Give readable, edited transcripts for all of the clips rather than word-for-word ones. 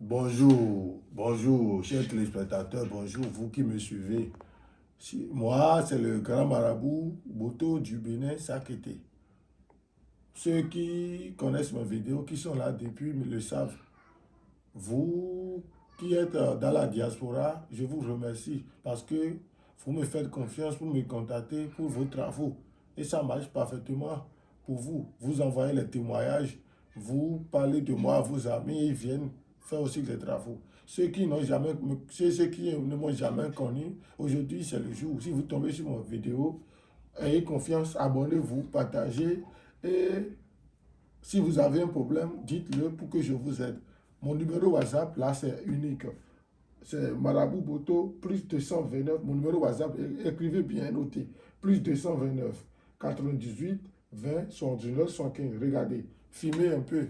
Bonjour, chers téléspectateurs, bonjour, vous qui me suivez. Moi, c'est le grand marabout Boto du Bénin, Sakété. Ceux qui connaissent mes vidéos, qui sont là depuis, me le savent. Vous qui êtes dans la diaspora, je vous remercie parce que vous me faites confiance pour me contacter pour vos travaux. Et ça marche parfaitement pour vous. Vous envoyez les témoignages, vous parlez de moi à vos amis et ils viennent faire aussi des travaux. Ceux qui ne m'ont jamais connu, aujourd'hui c'est le jour. Si vous tombez sur mon vidéo, ayez confiance, abonnez-vous, partagez et si vous avez un problème, dites-le pour que je vous aide. Mon numéro WhatsApp, là, c'est unique. C'est Marabout Boto, plus 229. Mon numéro WhatsApp, écrivez bien, notez. Plus 229, 98, 20, 79, 115. Regardez, filmez un peu.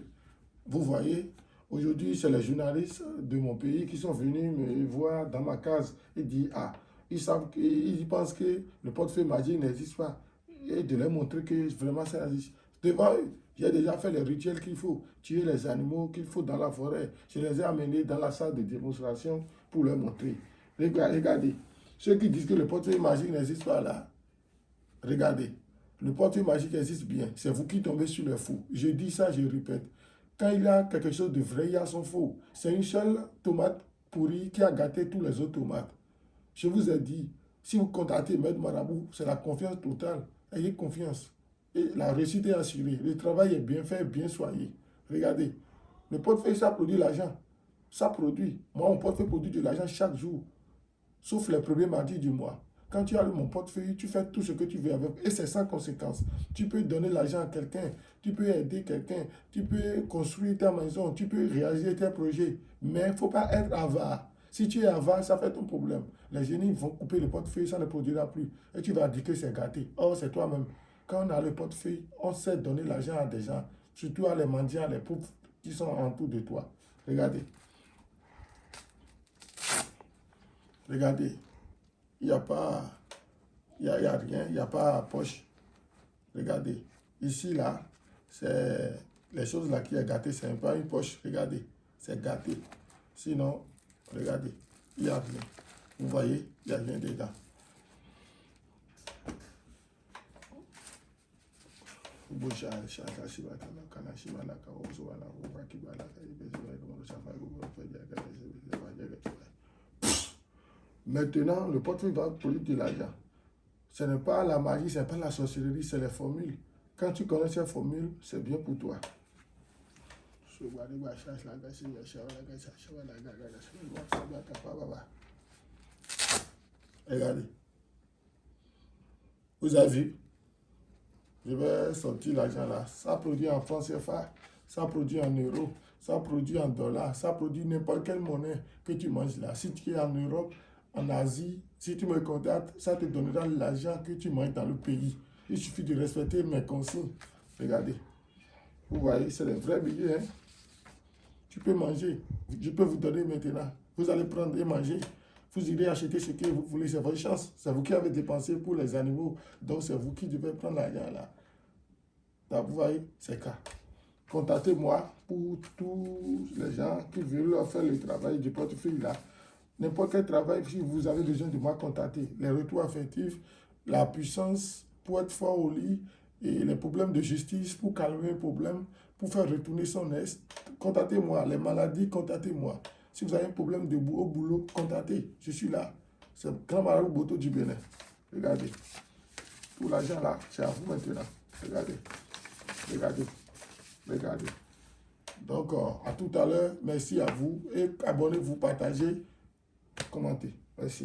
Vous voyez, aujourd'hui, c'est les journalistes de mon pays qui sont venus me voir dans ma case et dire, ah, ils pensent que le portefeuille magique n'existe pas. Et de leur montrer que vraiment ça existe. Devant eux, j'ai déjà fait les rituels qu'il faut, tuer les animaux qu'il faut dans la forêt. Je les ai amenés dans la salle de démonstration pour leur montrer. Regardez, ceux qui disent que le portefeuille magique n'existe pas là, regardez, le portefeuille magique existe bien. C'est vous qui tombez sur le faux. Je dis ça, je répète. Quand il y a quelque chose de vrai, il y a son faux. C'est une seule tomate pourrie qui a gâté tous les autres tomates. Je vous ai dit, si vous contactez Maître Marabout, c'est la confiance totale. Ayez confiance. Et la réussite est assurée. Le travail est bien fait, bien soigné. Regardez, le portefeuille, ça produit l'argent. Ça produit. Moi, mon portefeuille produit de l'argent chaque jour. Sauf les premiers mardis du mois. Quand tu as mon portefeuille, tu fais tout ce que tu veux avec. Et c'est sans conséquence. Tu peux donner l'argent à quelqu'un. Tu peux aider quelqu'un. Tu peux construire ta maison. Tu peux réaliser tes projets. Mais il ne faut pas être avare. Si tu es avare, ça fait ton problème. Les génies vont couper le portefeuille, ça ne produira plus. Et tu vas dire que c'est gâté. Or, c'est toi-même. Quand on a le portefeuille, on sait donner l'argent à des gens. Surtout à les mendiants, les pauvres qui sont autour de toi. Regardez. Regardez. Il n'y a pas, il y a rien, il n'y a pas poche. Regardez, ici, là, c'est les choses là qui est gâté, c'est pas une poche. Regardez, c'est gâté. Sinon, regardez, il n'y a rien. Vous voyez, il n'y a rien dedans. Maintenant, le portefeuille va produire de l'argent. Ce n'est pas la magie, ce n'est pas la sorcellerie, c'est les formules. Quand tu connais ces formules, c'est bien pour toi. Regardez. Vous avez vu? Je vais sortir l'argent là. Ça produit en francs CFA, ça produit en euros, ça produit en dollars, ça produit n'importe quelle monnaie que tu manges là. Si tu es en Europe, en Asie, si tu me contactes, ça te donnera l'argent que tu manges dans le pays. Il suffit de respecter mes consignes. Regardez. Vous voyez, c'est les vrais billets. Hein? Tu peux manger. Je peux vous donner maintenant. Vous allez prendre et manger. Vous irez acheter ce que vous voulez, c'est votre chance. C'est vous qui avez dépensé pour les animaux. Donc c'est vous qui devez prendre l'argent là. Donc, vous voyez, c'est cas. Contactez-moi pour tous les gens qui veulent faire le travail du portefeuille là. N'importe quel travail, si vous avez besoin de moi, contactez. Les retours affectifs, la puissance pour être fort au lit et les problèmes de justice pour calmer un problème, pour faire retourner son est, contactez-moi. Les maladies, contactez-moi. Si vous avez un problème au boulot, contactez. Je suis là. C'est le grand marabout Boto du Bénin. Regardez. Tout l'argent là, c'est à vous maintenant. Regardez. Regardez. Regardez. Donc, à tout à l'heure. Merci à vous. Et abonnez-vous, partagez, commentez. Merci.